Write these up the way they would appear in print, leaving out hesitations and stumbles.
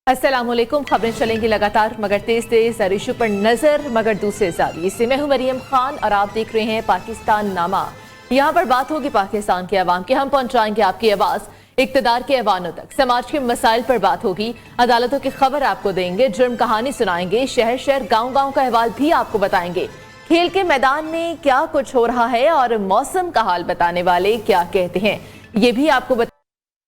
अस्सलामुअलैकुम। खबरें चलेंगी लगातार मगर तेज तेज इशू पर नजर मगर दूसरे जाविये से। मैं हूं मरियम खान और आप देख रहे हैं पाकिस्तान नामा। यहां पर बात होगी पाकिस्तान के अवाम की। हम पहुंचाएंगे आपकी आवाज इक्तदार के ऐवानों तक। समाज के मसाइल पर बात होगी, अदालतों की खबर आपको देंगे, जुर्म कहानी सुनाएंगे, शहर शहर गाँव गाँव का अहवाल भी आपको बताएंगे। खेल के मैदान में क्या कुछ हो रहा है और मौसम का हाल बताने वाले क्या कहते हैं, ये भी आपको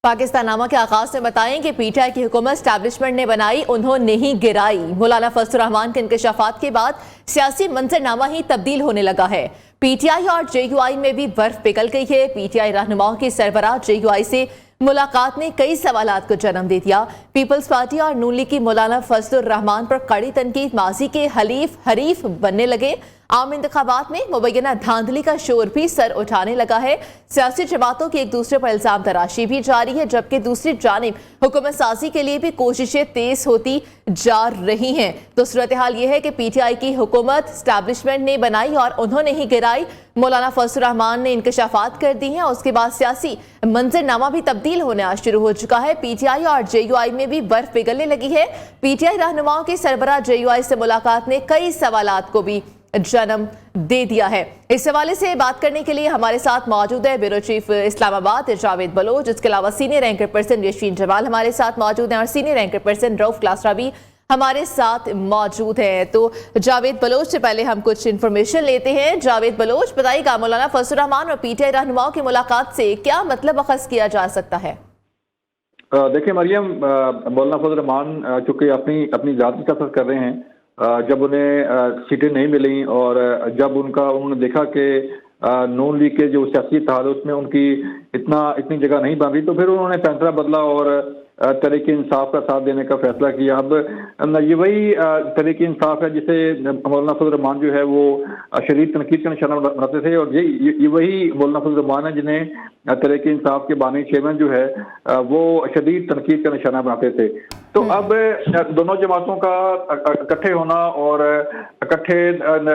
पाकिस्तान नामा के आगाज में बताएं कि पीटीआई की हुकूमत स्टैब्लिशमेंट ने बनाई, उन्होंने ही गिराई। मौलाना फजलुर रहमान के इंकशाफात के बाद सियासी मंजरनामा ही तब्दील होने लगा है। पीटीआई और जेयूआई में भी बर्फ पिघल गई है। पीटीआई रहनुमाओं की सरबराह जेयूआई से मुलाकात ने कई सवालात को जन्म दे दिया। पीपल्स पार्टी और नून लीग की मौलाना फजलुर रहमान पर कड़ी तनकीद, माजी के हरीफ बनने लगे। आम इंतखाबात में मुबैना धांधली का शोर भी सर उठाने लगा है। सियासी जमातों की एक दूसरे पर इल्जाम तराशी भी जारी है, जबकि दूसरी जानिब हुकूमत साजी के लिए भी कोशिशें तेज होती जा रही हैं। तो सूरत हाल यह है कि पीटीआई की हुकूमत स्टैब्लिशमेंट ने बनाई और उन्होंने ही गिराई। मौलाना फजलुर रहमान ने इंकशाफात कर दी हैं, उसके बाद सियासी मंजरनामा भी तब्दील होना शुरू हो चुका है। पीटीआई और जेयूआई में भी बर्फ पिघलने लगी है। पीटीआई रहनुमाओं की सरबराह जेयूआई से मुलाकात ने कई सवालात को भी जन्म दे दिया है। इस हवाले से बात करने के लिए हमारे साथ मौजूद है ब्यूरो चीफ इस्लामाबाद जावेद बलोच, इसके अलावा senior anchor person Yasin Jamal हमारे साथ मौजूद हैं और senior anchor person Rauf Klasra भी हमारे साथ मौजूद हैं। तो जावेद बलोच से पहले हम कुछ इन्फॉर्मेशन लेते हैं। जावेद बलोच, बताइएगा मौलाना फजलुर रहमान और पीटीआई रहनुमाओं की मुलाकात से क्या मतलब अखज़ किया जा सकता है? देखिए मरियम, मौलाना फजलुर रहमान चूंकि अपनी जात की कसरत कर रहे हैं, जब उन्हें सीटें नहीं मिली और जब उन्होंने देखा कि नून लीग के जो सियासी इत्तेहाद उसमें उनकी इतनी जगह नहीं बन रही, तो फिर उन्होंने फैसला बदला और तहरीक इंसाफ का साथ देने का फैसला किया। अब ये वही तहरीक इंसाफ है जिसे मौलाना फजलुर रहमान जो है वो शदीद तनकीद का निशाना बनाते थे, और ये वही मौलाना फजलुर रहमान है जिन्हें तहरीक इंसाफ के बानी चेयरमैन जो है वो शदीद तनकीद का निशाना बनाते थे। तो अब दोनों जमातों का इकट्ठे होना और इकट्ठे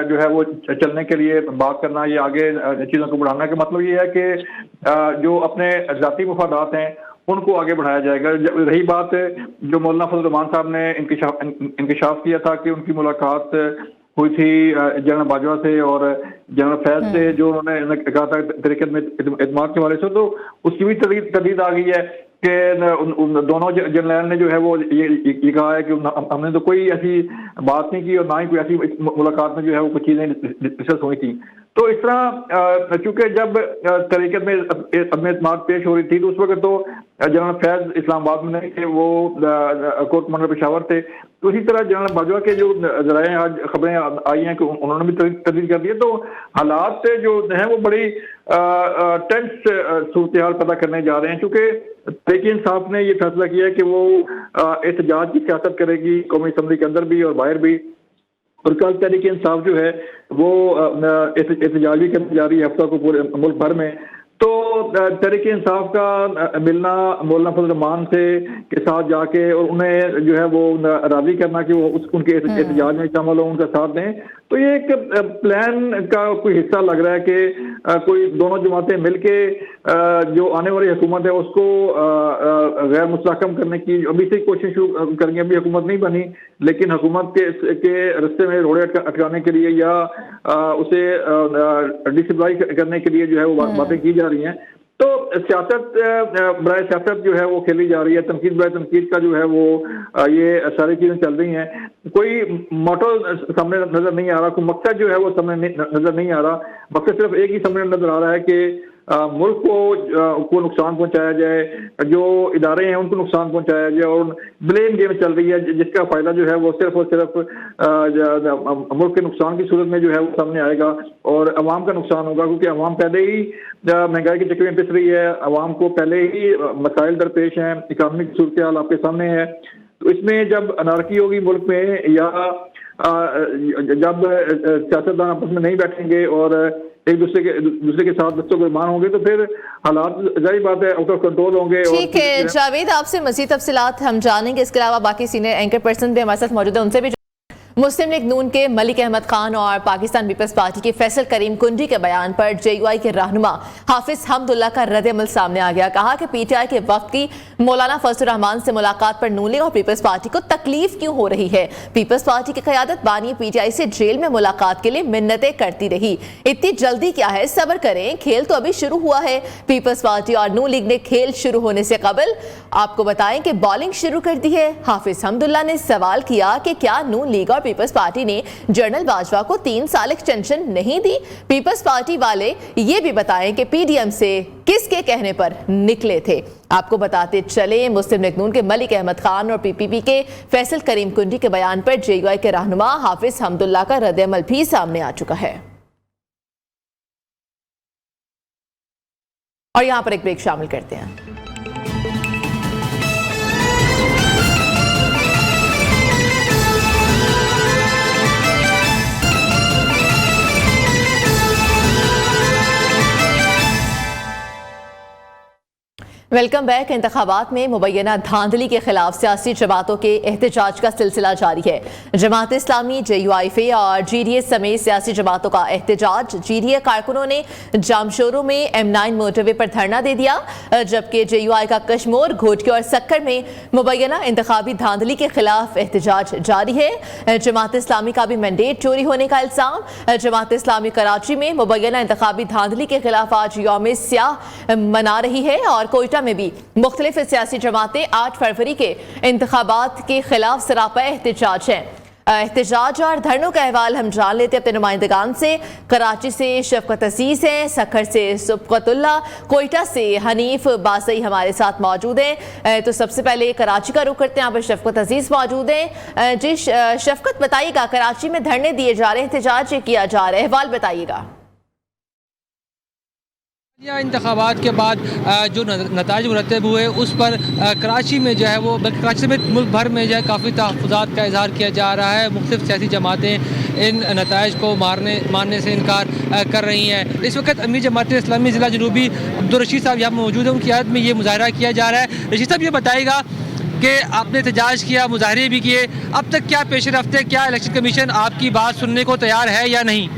जो है वो चलने के लिए बात करना, ये आगे चीज़ों को बढ़ाना का मतलब ये है कि जो अपने ज़ाती मफादात हैं उनको आगे बढ़ाया जाएगा। रही बात जो मौलाना फजलुर रहमान साहब ने इंकशाफ किया था कि उनकी मुलाकात हुई थी जनरल बाजवा से और जनरल फैज से, जो उन्होंने कहा था तरीक़त में एतमाद के हवाले से, तो उसकी भी तर्दीद आ गई है कि दोनों जनरल ने जो है वो ये कहा है कि हमने तो कोई ऐसी बात नहीं की और ना ही कोई ऐसी मुलाकात में जो है वो कुछ चीज़ें डिस्कस हुई थी। तो इस तरह चूंकि जब तरीक़त में अपने एतमाद पेश हो रही थी, तो उस वक्त तो जनरल फैज इस्लामाबाद में नहीं थे, वो कोर्ट मंडल पेशावर थे। तो इसी तरह जनरल बाजवा के जो जराए आज खबरें आई हैं कि उन्होंने भी तब्दील कर दिए। तो हालात जो हैं वो बड़ी टेंस सूरत हाल पैदा करने जा रहे हैं, चूँकि तहरीक इंसाफ ने ये फैसला किया है कि वो एहतजाज की सियासत करेगी कौमी असम्बली के अंदर भी और बाहर भी। और कल तहरीक इंसाफ जो है वो एहतजाज भी करने जा रही है हफ्ता को पूरे मुल्क भर में। तो तहरीक इंसाफ का मिलना मौलाना फजलुर रहमान से के साथ जाके और उन्हें जो है वो राजी करना कि वो उनके एहतजाज में शामिल हो, उनका साथ दें, तो ये एक प्लान का कोई हिस्सा लग रहा है कि कोई दोनों जमातें मिलके जो आने वाली हुकूमत है उसको गैर मुस्तहकम करने की अभी से कोशिश करेंगे। अभी हुकूमत नहीं बनी, लेकिन हुकूमत के रास्ते में रोड़े अटकाने के लिए या उसे डिस्टेबलाइज करने के लिए जो है वो बातें की जा रही हैं। तो सियासत बराए सियासत जो है वो खेली जा रही है, तनकीद बराए तनकीद का जो है वो ये सारी चीज़ें चल रही हैं। कोई मोटो सामने नजर नहीं आ रहा, कोई मकसद जो है वो सामने नजर नहीं आ रहा। मकसद सिर्फ एक ही सामने नजर आ रहा है कि मुल्क को नुकसान पहुंचाया जाए, जो इदारे हैं उनको नुकसान पहुंचाया जाए, और ब्लेम गेम चल रही है जिसका फायदा जो है वो सिर्फ और सिर्फ मुल्क के नुकसान की सूरत में जो है वो सामने आएगा और अवाम का नुकसान होगा, क्योंकि अवाम पहले ही महंगाई के चक्कर में पिस रही है, अवाम को पहले ही मसाइल दरपेश हैं, इकानमिक सूरत हाल आपके सामने है। तो इसमें जब अनारकी होगी मुल्क में या जब सियासतदान आपस में नहीं बैठेंगे और एक दूसरे के साथ दस्तों होंगे, तो फिर हालात जाहिर बात है आउट ऑफ कंट्रोल होंगे। ठीक है जावेद, आपसे मज़ीद तफसीलात हम जानेंगे। इसके अलावा बाकी सीनियर एंकर पर्सन भी हमारे साथ मौजूद है, उनसे भी मुस्लिम लीग नून के मलिक अहमद खान और पाकिस्तान पीपल्स पार्टी के फैसल करीम कुंडी के बयान पर JUI के रहनुमा हाफिज हमदुल्ला का रद्द-ए-अमल सामने आ गया। कहा कि PTI के वक्त की मौलाना फजल रहमान से मुलाकात पर नून लीग और पीपल्स पार्टी को तकलीफ क्यों हो रही है। पीपल्स पार्टी की क़यादत बानी PTI से जेल में मुलाकात के लिए मिन्नतें करती रही। इतनी जल्दी क्या है, सब्र करें, खेल तो अभी शुरू हुआ है। पीपल्स पार्टी और नून लीग ने खेल शुरू होने से कबल आपको बताएं कि बॉलिंग शुरू कर दी है। हाफिज हमदुल्ला ने सवाल किया कि क्या नून लीग और पीपल्स पार्टी ने जनरल बाजवा को 3 साल एक्सटेंशन नहीं दी। पीपल्स पार्टी वाले ये भी बताएं कि PDM से किसके कहने पर निकले थे। आपको बताते चले, मुस्लिम लीग नून के मलिक अहमद खान और PPP के फैसल करीम कुंडी के बयान पर JUI के रहनुमा हाफिज हमदुल्ला का रद्द-ए-अमल भी सामने आ चुका है। और यहां पर एक ब्रेक शामिल करते हैं। Welcome back. इंतखाबात में मुबैना धांधली के खिलाफ सियासी जमातों के एहतजाज का सिलसिला जारी है। जमात इस्लामी, JUI और GDA समेत सियासी जमातों का एहतजाज। GDA कारकुनों ने जामशोरों में M9 मोटरवे पर धरना दे दिया, जबकि JUI का कश्मोर, घोटकी और सक्कर में मुबैना इंतखाबी धांधली के खिलाफ एहतजाज जारी है। जमात इस्लामी का भी मैंडेट चोरी होने का इल्जाम। जमात इस्लामी कराची में मुबैना इंतखाबी धांधली के खिलाफ आज यौम स्याह मना रही है और कोयटा में भी मुख्तलिफ सियासी जमातें 8 फरवरी के इंतखाबात के खिलाफ सरापा एहतजाज हैं। एहतजाज और धरनों का अहवाल हम जान लेते अपने नुमाइंदगान से। कराची से शफकत अजीज हैं, सक्खर से सुबकतुल्ला, कोयटा से हनीफ बासई हमारे साथ मौजूद हैं। तो सबसे पहले कराची का रुख करते हैं, यहाँ पर शफकत अजीज मौजूद हैं। जी शफकत, बताइएगा, कराची में धरने दिए जा रहे हैं, एहतजाज किया जा रहा है, अहवाल बताइएगा। इंतखाबात के बाद जो नताइज मुरतब हुए उस पर कराची में जो है वो, बल्कि कराची समेत मुल्क भर में जो है काफ़ी तहफ़्फ़ुज़ात का इज़हार किया जा रहा है। मुख्तलिफ सियासी जमातें इन नताइज को मानने से इनकार कर रही हैं। इस वक्त अमीर जमात इस्लामी ज़िला जनूबी अब्दुल रशीद साहब यहाँ मौजूद हैं, उनकी याद में ये मुजाहरा किया जा रहा है। रशीद साहब, ये बताइएगा कि आपने एहतजाज किया, मुजाहरे भी किए, अब तक क्या पेश रफ्त है, क्या इलेक्शन कमीशन आपकी बात सुनने को तैयार है या नहीं?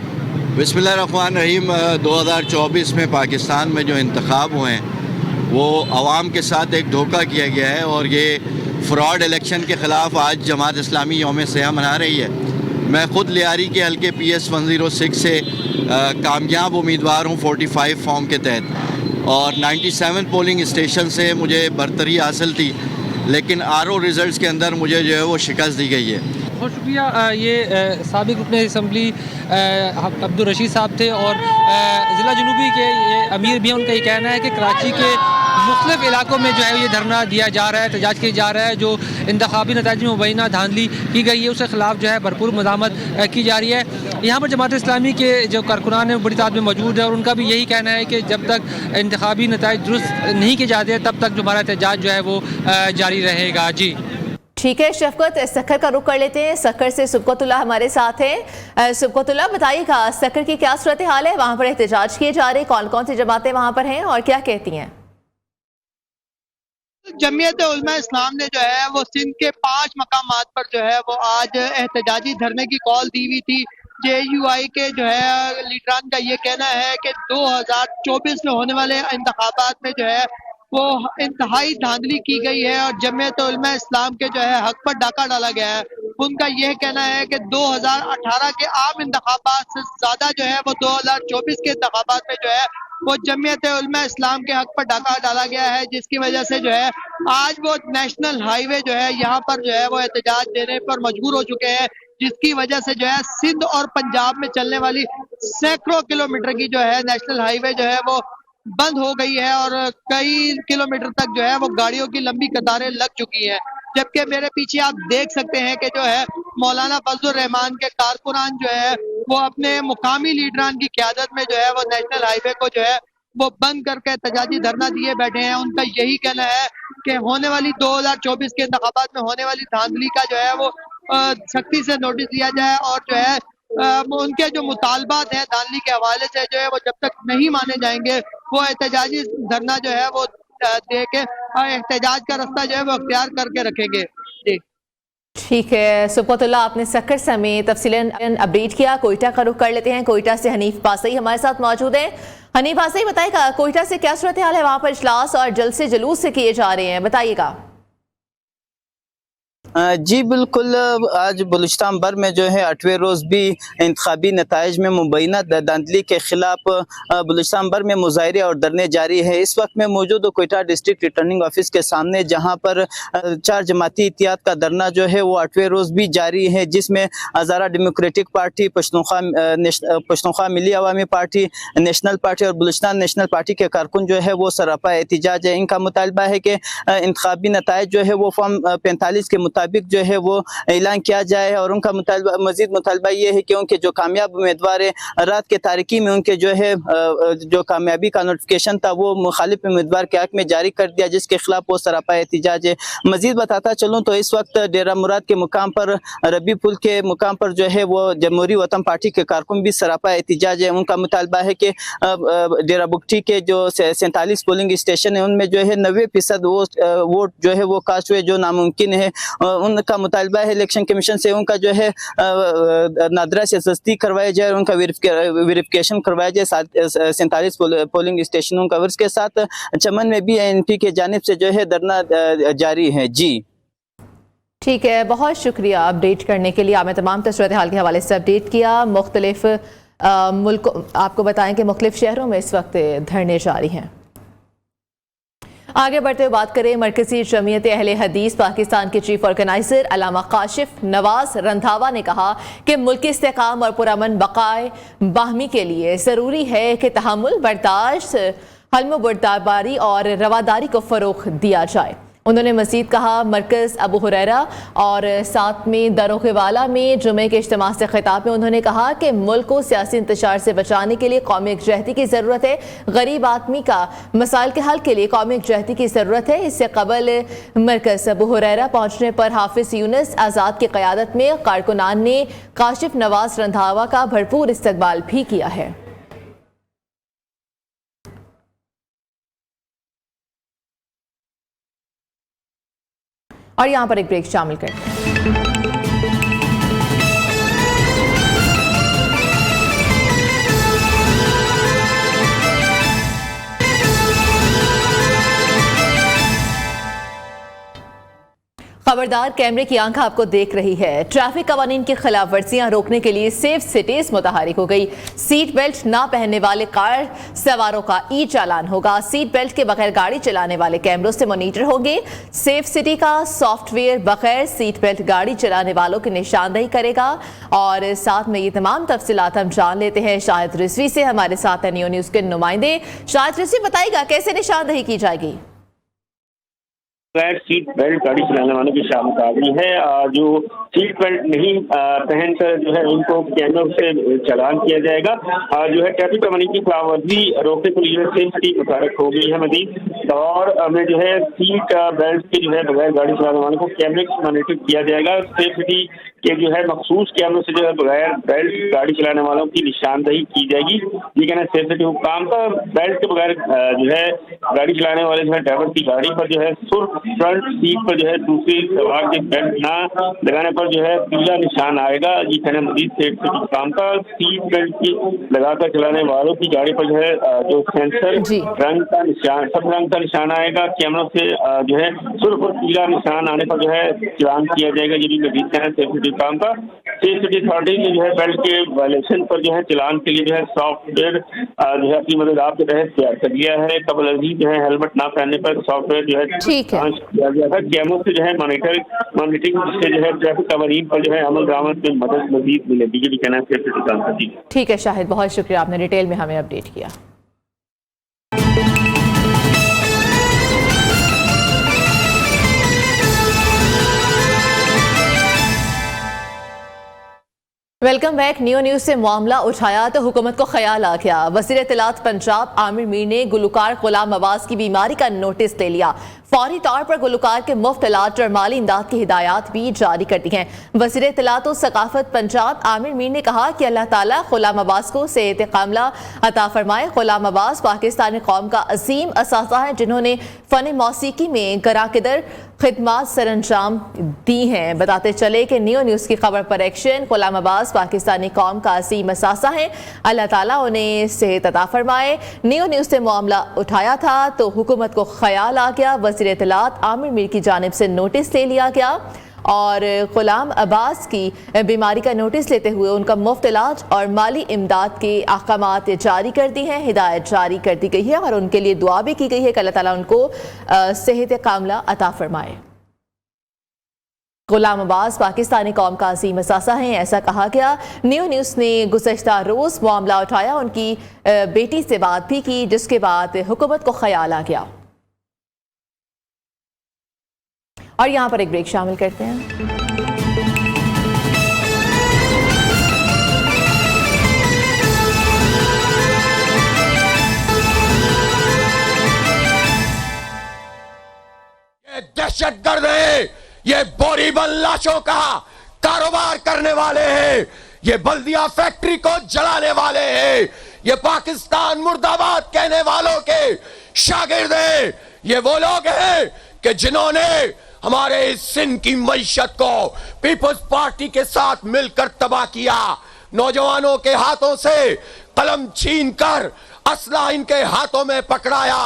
बिस्मिल्लाहिर्रहमानिर्रहीम। 2024 में पाकिस्तान में जो इंतखाब हुए हैं वो आवाम के साथ एक धोखा किया गया है और ये फ्रॉड इलेक्शन के ख़िलाफ़ आज जमात इस्लामी यौम स्याह मना रही है। मैं ख़ुद लियारी के हल्के PS 106 से कामयाब उम्मीदवार हूँ 45 फॉर्म के तहत, और 97 पोलिंग स्टेशन से मुझे बरतरी हासिल थी, लेकिन RO रिज़ल्ट के अंदर मुझे जो है वो शिकस्त दी गई है। बहुत शुक्रिया। ये साबिक़ रुकन असम्बली अब्दुल रशीद साहब थे और ज़िला जनूबी के ये अमीर भी हैं। उनका ये कहना है कि कराची के मुख्तलिफ इलाकों में जो है ये धरना दिया जा रहा है, एहतजाज किया जा रहा है। जो इंतखाबी नताइज में मुबैना धांधली की गई है उसके ख़िलाफ़ जो है भरपूर मज़ामत की जा रही है। यहाँ पर जमात इस्लामी के जो कारकुनान हैं बड़ी तादाद में मौजूद है और उनका भी यही कहना है कि जब तक इंतखाबी नताइज दुरुस्त नहीं किए जाते तब तक जो हमारा एहतजाज जो है वो जारी रहेगा। जी ठीक है शफकत, सक्खर का रुख कर लेते हैं। सक्खर से सुबकतुल्ला हमारे साथ हैं। सुबकतुल्ला, बताइएगा सक्खर की क्या सूरत हाल है, वहां पर एहतजाज किए जा रहे, कौन कौन सी जमातें वहां पर हैं और क्या कहती हैं? जमीयत उलमा इस्लाम ने जो है वो सिंध के 5 मकामात पर जो है वो आज एहतजाजी धरने की कॉल दी हुई थी। JUI के जो है लीडरान का ये कहना है कि 2024 में होने वाले इंतखाबात में जो है वो इंतहाई धांधली की गई है और जमीयत उलमा इस्लाम के जो है हक पर डाका डाला गया है। उनका यह कहना है कि 2018 के आम इंतखाबात से ज्यादा जो है वो 2024 के इंतखाबात में जो है वो जमीयत उलमा इस्लाम के हक पर डाका डाला गया है, जिसकी वजह से जो है आज वो नेशनल हाईवे जो है यहाँ पर जो है वो एहतजाज देने पर मजबूर हो चुके हैं, जिसकी वजह से जो है सिंध और पंजाब में चलने वाली सैकड़ों किलोमीटर की जो है नेशनल हाईवे जो है वो बंद हो गई है और कई किलोमीटर तक जो है वो गाड़ियों की लंबी कतारें लग चुकी हैं। जबकि मेरे पीछे आप देख सकते हैं कि जो है मौलाना फजल रहमान के कारकुनान जो है वो अपने मुकामी लीडरान की क़यादत में जो है वो नेशनल हाईवे को जो है वो बंद करके एहतजाजी धरना दिए बैठे हैं। उनका यही कहना है कि होने वाली 2024 के इंतखाबात में होने वाली धांधली का जो है वो सख्ती से नोटिस लिया जाए और जो है उनके जो मुतालबात हैं धांधली के हवाले से जो है वो जब तक नहीं माने जाएंगे वो एहतजाजी धरना जो है वो दे के एहतजाज का रास्ता जो है वो अख्तियार करके रखेंगे। जी। ठीक है सुबकतुल्ला, आपने सक्कर समेत तफसीलन अपडेट किया। कोयटा का रुख कर लेते हैं। कोयटा से हनीफ पासई हमारे साथ मौजूद हैं। हनीफ पासई, बताइएगा कोयटा से क्या सूरत हाल है? वहां पर इजलास और जलसे जुलूस से किए जा रहे हैं, बताइएगा। जी बिल्कुल, आज बलूचिस्तान भर में जो है 8वें रोज़ भी इंतखाबी नताइज में मुबैना धांधली के खिलाफ बलूचिस्तान भर में मुजाहरे और धरने जारी है। इस वक्त में मौजूद कोयटा डिस्ट्रिक्ट रिटर्निंग ऑफिस के सामने, जहां पर 4 जमाती इत्तेहाद का धरना जो है वो 8वें रोज़ भी जारी है, जिसमें हज़ारा डेमोक्रेटिक पार्टी, पश्तूनख्वा मिली अवामी पार्टी, नेशनल पार्टी और बलूचिस्तान नेशनल पार्टी के कारकुन जो है वो सरापा एहतिजाज है। इनका मुतालबा है कि इंतखाबी नताइज जो है वो फॉर्म 45 के मुताबिक जो है वो ऐलान किया जाए, और उनका मजीद मुतालबा ये है कि उनके जो कामयाब उम्मीदवार है, रात के तारीकी में उनके जो है जो कामयाबी का नोटिफिकेशन था वो मुखालिफ उम्मीदवार के हक में जारी कर दिया, जिसके खिलाफ वो सरापा एहतिजाज है। मजीद बताता चलूँ तो इस वक्त डेरा मुराद के मुकाम पर, रबी पुल के मुकाम पर जो है वो जमहूरी वतन पार्टी के कारकुन भी सरापा एहतिजाज है। उनका मुतालबा है कि डेरा बुगटी के जो 47 पोलिंग स्टेशन है उनमें जो है 90% वोट जो है वो कास्ट हुए, जो नामुमकिन है। उनका मुतालबा है इलेक्शन कमीशन से उनका जो है नादरा से तस्दीक करवाया जाए, उनका वेरिफिकेशन करवाया जाए 47 पोलिंग स्टेशनों का। उसके साथ चमन में भी एनपी के जानिब से जो है धरना जारी है। जी ठीक है, बहुत शुक्रिया अपडेट करने के लिए। आपने तमाम सूरत हाल के हवाले से अपडेट किया। मुख्तलिफ मुल्क आपको बताएं कि मुख्तलिफ शहरों में इस वक्त धरने जारी हैं। आगे बढ़ते हुए बात करें, मरकजी जमीयत अहले हदीस पाकिस्तान के चीफ ऑर्गेनाइजर अल्लामा काशिफ नवाज रंधावा ने कहा कि मुल्की इस्तेकाम और पुरअमन बकाए बाहमी के लिए ज़रूरी है कि तहम्मुल, बर्दाश्त, हल्म बर्दाबारी और रवादारी को फ़रोग़ दिया जाए। उन्होंने मज़ीद कहा, मरकज़ अबू हुरैरा और साथ में दरोगेवाला में जुमे के इज्तिमा से खिताब में उन्होंने कहा कि मुल्क को सियासी इंतशार से बचाने के लिए कौमी यकजहती की ज़रूरत है। गरीब आदमी का मसाइल के हल के लिए कौमी यकजहती की ज़रूरत है। इससे कबल मरकज़ अबू हुरैरा पहुँचने पर हाफिज़ यूनुस आज़ाद की क़यादत में कारकुनान ने काशिफ नवाज रंधावा का भरपूर इस्तकबाल भी किया है। और यहाँ पर एक ब्रेक शामिल करते हैं। खबरदार, कैमरे की आंख आपको देख रही है। ट्रैफिक कवानीन की खिलाफ वर्जियां रोकने के लिए सेफ सिटीज मुतहरिक हो गई। सीट बेल्ट ना पहनने वाले कार सवारों का ई चालान होगा। सीट बेल्ट के बगैर गाड़ी चलाने वाले कैमरों से मॉनिटर होंगे। सेफ सिटी का सॉफ्टवेयर बगैर सीट बेल्ट गाड़ी चलाने वालों की निशानदेही करेगा। और साथ में ये तमाम तफसीलात हम जान लेते हैं शाहिद रिजवी से। हमारे साथ है नियो न्यूज़ के नुमाइंदे शाहिद रिजवी, बताइएगा कैसे निशानदेही की जाएगी? सीट बेल्ट गाड़ी चलाने वालों की शामिल है। जो सीट बेल्ट नहीं पहनकर जो है उनको कैमरों से चालान किया जाएगा। जो है ट्रैफिक कवानीन की खिलाफवर्जी रोकने के लिए सेफ्टी मुतारक हो गई है। मजीद दौर में जो है सीट बेल्ट के जो है बगैर गाड़ी चलाने वालों को कैमरे मॉनिटर किया जाएगा। सेफ्टी के जो है मखसूस कैमरों से जो है बगैर बेल्ट गाड़ी चलाने वालों की निशानदेही की जाएगी। ये कहना सेफ्टी हुकाम का बेल्ट के बगैर जो है गाड़ी चलाने वाले जो है ड्राइवर की गाड़ी पर जो है सुर्ख फ्रंट सीट पर जो है दूसरी सवार के बेल्ट ना लगाने पर जो है पीला निशान आएगा। ये कहना मजीद सेफ्टी हुकाम का। सीट बेल्ट की लगाकर चलाने वालों की गाड़ी पर जो है जो सेंसर रंग का निशान, सब रंग का निशान आएगा। कैमरों से जो है सुर्ख और पीला निशान आने पर जो है चालान किया जाएगा। ये भी मजीद कहना सेफ्टी काम का। सेफ्टी अथॉरिटी ने जो है बेल्ट के वायलेशन पर जो है चलान के लिए जो है सॉफ्टवेयर जो है अपनी मदद आप के तहत तैयार कर लिया है। कबल अजीज जो है हेलमेट ना पहनने पर सॉफ्टवेयर जो है जांच किया गया था। कैमरों से जो है मॉनिटरिंग जिससे जो है ट्रैफिक कवानीन पर जो है अमल दरामद में मदद मजीद मिलेगी। ये भी कहना है सेफ्टी काम का। ठीक है शाहिद, बहुत शुक्रिया, आपने डिटेल में हमें अपडेट किया। Welcome back. नियो न्यूज़ से मामला उठाया तो हुकूमत को ख्याल आ गया। वज़ीर इत्तलात पंजाब आमिर मीर ने गुलकार गुलाम नवाज की बीमारी का नोटिस ले लिया। फौरी तौर पर गुलकार के मुफ्त इलाज और माली इमदाद की हिदायत भी जारी कर दी हैं। वज़ीर इत्तलात और सकाफत पंजाब आमिर मीर ने कहा कि अल्लाह ताला गुलाम अब्बास को सेहत कामला अता फरमाए। गुलाम अब्बास पाकिस्तानी कौम का अजीम असासा है जिन्होंने फ़न मौसीकी में गराकिदर खिदमात सरअंजाम दी हैं। बताते चले कि न्यू न्यूज़ की खबर पर एक्शन। गुलाम अब्बास पाकिस्तानी कौम का अजीम असासा है, अल्लाह ताला उन्हें सेहत अता फरमाए। न्यू न्यूज़ से मामला उठाया था तो हुकूमत को ख्याल आ गया। वज़ीर इत्तलात आमिर मीर की जानिब से नोटिस ले लिया गया और गुलाम अब्बास की बीमारी का नोटिस लेते हुए उनका मुफ्त इलाज और माली इमदाद के अहकामात जारी कर दी हैं, हिदायत जारी कर दी गई है और उनके लिए दुआ भी की गई है कि अल्लाह ताला उनको सेहत कामला अता फरमाए। गुलाम अब्बास पाकिस्तानी कौम का अजीम असासा है, ऐसा कहा गया। न्यू न्यूज़ ने गुज़श्ता रोज़ मामला उठाया, उनकी बेटी से बात भी की जिसके बाद हुकूमत को ख्याल आ गया। और यहाँ पर एक ब्रेक शामिल करते हैं। ये दहशतगर्द है, ये बोरीबल लाशों का कारोबार करने वाले हैं, ये बल्दिया फैक्ट्री को जलाने वाले हैं, ये पाकिस्तान मुर्दाबाद कहने वालों के शागिर्द हैं। ये वो लोग हैं कि जिन्होंने हमारे सिंध की मईशत को पीपल्स पार्टी के साथ मिलकर तबाह किया। नौजवानों के हाथों से कलम छीन कर असला इनके हाथों में पकड़ाया,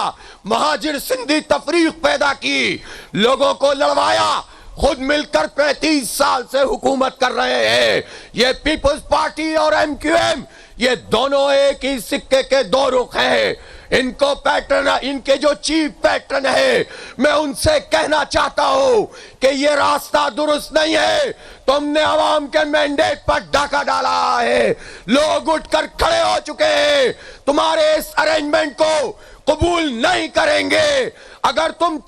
महाजिर सिंधी तफरीक पैदा की, लोगों को लड़वाया, खुद मिलकर 35 साल से हुकूमत कर रहे हैं। ये पीपल्स पार्टी और MQM ये दोनों एक ही सिक्के के दो रुख हैं। इनको पैटर्न, इनके जो चीफ पैटर्न है, मैं उनसे कहना चाहता हूं कि ये रास्ता दुरुस्त नहीं है। तुमने आवाम के मैंडेट पर डाका डाला है, लोग उठकर खड़े हो चुके हैं, तुम्हारे इस अरेंजमेंट को कबूल नहीं करेंगे। अगर तुम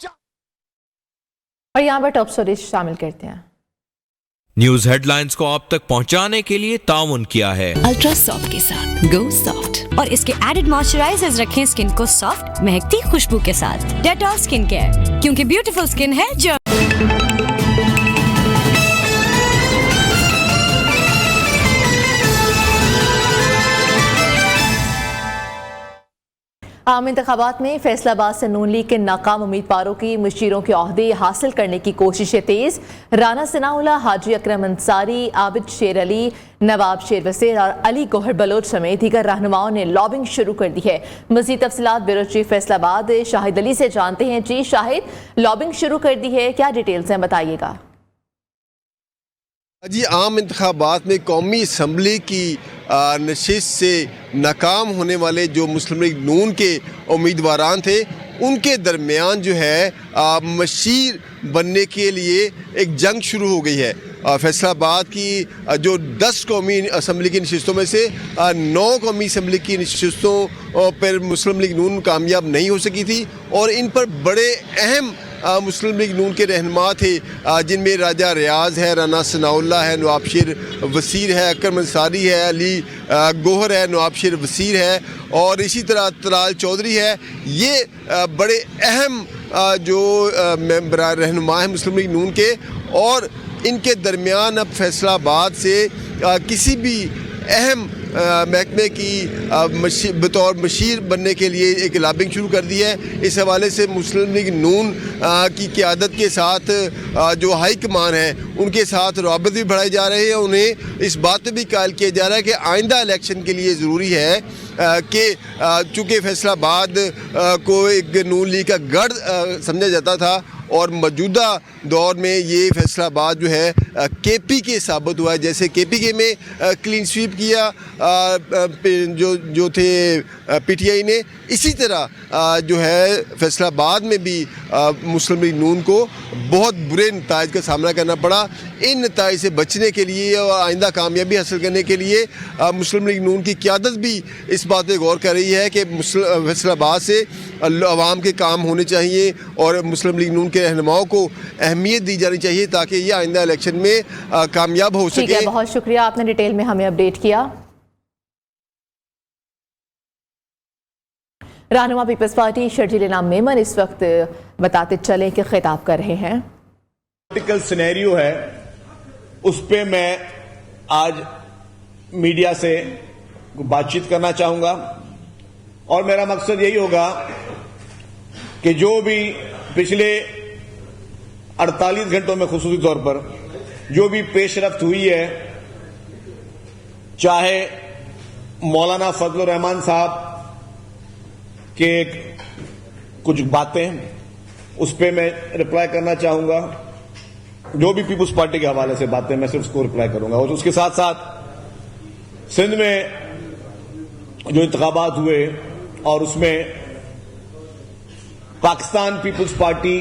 और यहाँ पर टॉप स्टोरीज शामिल करते हैं। न्यूज हेडलाइंस को आप तक पहुंचाने के लिए ताउन किया है अल्ट्रा सॉफ्ट के साथ गो सॉफ्ट और इसके एडेड मॉइस्चराइजर्स रखें स्किन को सॉफ्ट महकती खुशबू के साथ। डेटॉल स्किन केयर, क्योंकि ब्यूटीफुल स्किन है जो। आम इंतखाबात में फैसलाबाद से नून लीग के नाकाम उम्मीदवारों की मुशीरों के ओहदे हासिल करने की कोशिशें तेज। राना सनाउल्लाह, हाजी अकरम अंसारी, आबिद शेर अली, नवाब शेर वसीर और अली गोहर बलोच समेत दीगर रहनुमाओं ने लॉबिंग शुरू कर दी है। मज़ीद तफसीलात ब्यूरो चीफ फैसलाबाद शाहिद अली से जानते हैं। जी शाहिद, लॉबिंग शुरू कर दी है, क्या डिटेल्स हैं, बताइएगा। जी, आम इंतखाबात में कौमी असम्बली की नशिस्त से नाकाम होने वाले जो मुस्लिम लीग नून के उम्मीदवारान थे, उनके दरमियान जो है मशीर बनने के लिए एक जंग शुरू हो गई है। फैसलाबाद की जो 10 कौमी असम्बली की नशिस्तों में से 9 कौमी असम्बली की नशिस्तों पर मुस्लिम लीग नून कामयाब नहीं हो सकी थी और इन पर बड़े अहम मुस्लिम लीग नून के रहनुमा थे, जिनमें राजा रियाज है, राना सनाउल्लाह है, नवाब शेर वसीर है, अकरम अंसारी है, अली गोहर है, नवाब शेर वसीर है और इसी तरह तलाल चौधरी है। ये बड़े अहम जो रहनुमा हैं मुस्लिम लीग नून के और इनके दरमियान अब फैसलाबाद से किसी भी अहम महकमे की बतौर मशीर बनने के लिए एक लॉबिंग शुरू कर दी है। इस हवाले से मुस्लिम लीग नून की क़यादत के साथ जो हाई कमान है उनके साथ रवाबत भी बढ़ाए जा रहे हैं। उन्हें इस बात पर भी कायल किया जा रहा है कि आइंदा इलेक्शन के लिए ज़रूरी है कि चूँकि फैसलाबाद को एक नून लीग का गढ़ समझा जाता था और मौजूदा दौर में ये फैसलाबाद जो है KP के साबित हुआ है। जैसे KPK में क्लीन स्वीप किया जो थे PTI ने, इसी तरह जो है फैसलाबाद में भी मुस्लिम लीग नून को बहुत बुरे नताइज का सामना करना पड़ा। इन नताइज से बचने के लिए और आइंदा कामयाबी हासिल करने के लिए मुस्लिम लीग नून की क़यादत भी इस बात पर गौर कर रही है कि फैसलाबाद से अवाम के काम होने चाहिए और मुस्लिम लीग नून के रहनुमाओं को अहमियत दी जानी चाहिए ताकि ये आइंदा इलेक्शन में कामयाब हो सके। बहुत शुक्रिया, आपने डिटेल में हमें अपडेट किया। रहनुमा पीपल्स पार्टी शर्जील इनाम मेमन इस वक्त बताते चले कि खिताब कर रहे हैं। पॉलिटिकल सिनेरियो है, उस पे मैं आज मीडिया से बातचीत करना चाहूंगा और मेरा मकसद यही होगा कि जो भी पिछले 48 घंटों में खुसूसी तौर पर जो भी पेशरफ्त हुई है, चाहे मौलाना फजलुर रहमान साहब के कुछ बातें, उस पे मैं रिप्लाई करना चाहूंगा। जो भी पीपुल्स पार्टी के हवाले से बातें, मैं सिर्फ उसको रिप्लाई करूंगा। और उसके साथ साथ सिंध में जो इंतखाबात हुए और उसमें पाकिस्तान पीपुल्स पार्टी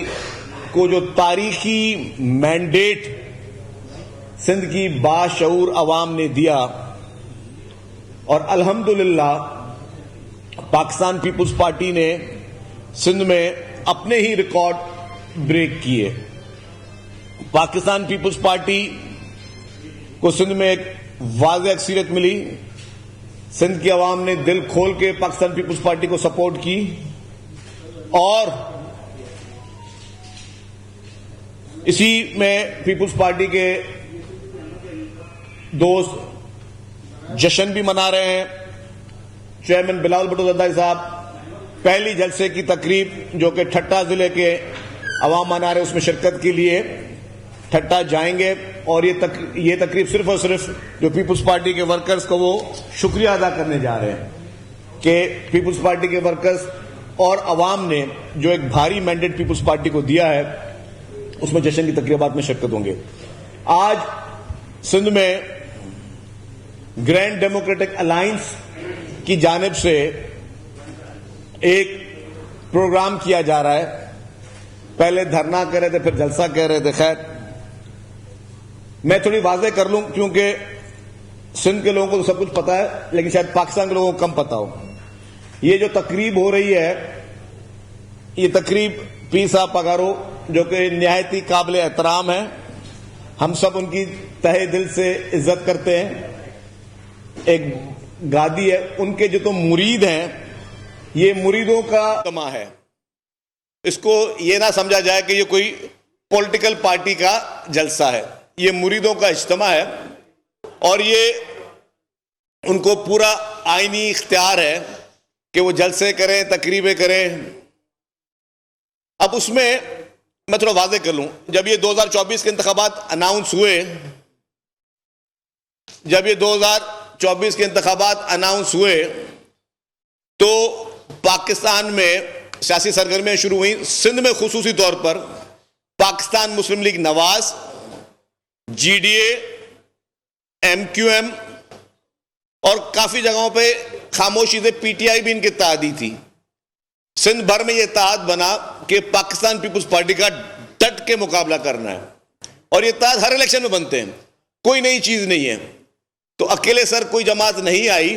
को जो तारीखी मैंडेट सिंध की बाशऊर अवाम ने दिया, और अल्हम्दुलिल्लाह पाकिस्तान पीपुल्स पार्टी ने सिंध में अपने ही रिकॉर्ड ब्रेक किए। पाकिस्तान पीपुल्स पार्टी को सिंध में एक वाज़ेह अक्सरियत मिली। सिंध की आवाम ने दिल खोल के पाकिस्तान पीपुल्स पार्टी को सपोर्ट की और इसी में पीपुल्स पार्टी के दोस्त जश्न भी मना रहे हैं। चेयरमैन बिलावल भुट्टो ज़रदारी साहब पहली जलसे की तकरीब जो कि ठट्टा जिले के अवाम मना रहे, उसमें शिरकत के लिए ठट्टा जाएंगे और ये तकरीब सिर्फ और सिर्फ जो पीपुल्स पार्टी के वर्कर्स को वो शुक्रिया अदा करने जा रहे हैं कि पीपुल्स पार्टी के वर्कर्स और अवाम ने जो एक भारी मैंडेट पीपुल्स पार्टी को दिया है, उसमें जश्न की तकरीबात में शिरकत होंगे। आज सिंध में ग्रैंड डेमोक्रेटिक अलायंस की जानिब से एक प्रोग्राम किया जा रहा है। पहले धरना कह रहे थे, फिर जलसा कह रहे थे। खैर, मैं थोड़ी वाज़ेह कर लूं क्योंकि सिंध के लोगों को तो सब कुछ पता है, लेकिन शायद पाकिस्तान के लोगों को कम पता हो। ये जो तकरीब हो रही है, ये तकरीब पीर साहब पगारो जो कि निहायत ही काबिल एहतराम है, हम सब उनकी तहे दिल से इज्जत करते हैं। एक गादी है, उनके जो तो मुरीद हैं, ये मुरीदों का इज्तिमा है। इसको ये ना समझा जाए कि ये कोई पॉलिटिकल पार्टी का जलसा है, ये मुरीदों का इज्तिमा है और ये उनको पूरा आईनी इख्तियार है कि वो जलसे करें, तकरीबें करें। अब उसमें मैं थोड़ा वाज़ेह कर लूं, जब ये 2024 के इंतखाबात अनाउंस हुए, तो पाकिस्तान में सियासी सरगर्मियां शुरू हुई। सिंध में खुसूसी तौर पर पाकिस्तान मुस्लिम लीग नवाज, GDA, MQM और काफी जगहों पे खामोशी से PTI भी इनके इत्तेहादी थी। सिंध भर में यह इत्तेहाद बना कि पाकिस्तान पीपुल्स पार्टी का डट के मुकाबला करना है और ये इत्तेहाद हर इलेक्शन में बनते हैं, कोई नई चीज नहीं है। तो अकेले सर कोई जमात नहीं आई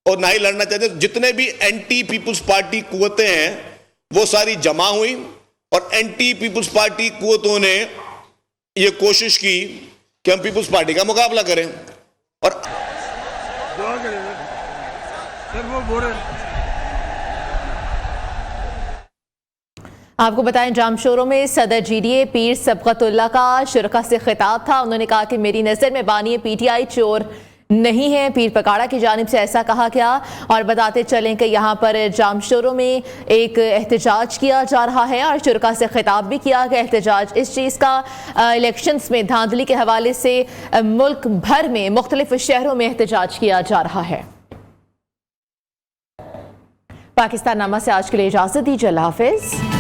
और ना ही लड़ना चाहते। जितने भी एंटी पीपुल्स पार्टी कुव्वतें हैं वो सारी जमा हुई और एंटी पीपुल्स पार्टी कुव्वतों ने ये कोशिश की कि हम पीपुल्स पार्टी का मुकाबला करें। और आपको बताएं, जामशोरों में सदर GDA पीर सबकतुल्लाह का शुरका से खिताब था। उन्होंने कहा कि मेरी नज़र में बानी PTI चोर नहीं है। पीर पकाड़ा की जानिब से ऐसा कहा गया और बताते चलें कि यहाँ पर जामशोरों में एक एहतजाज किया जा रहा है और शुरका से खिताब भी किया गया। एहतजाज इस चीज़ का इलेक्शंस में धांधली के हवाले से मुल्क भर में मुख्तलिफ शहरों में एहतजाज किया जा रहा है। पाकिस्तान नामा से आज के लिए इजाज़त दीजिए। अल्लाह हाफिज़।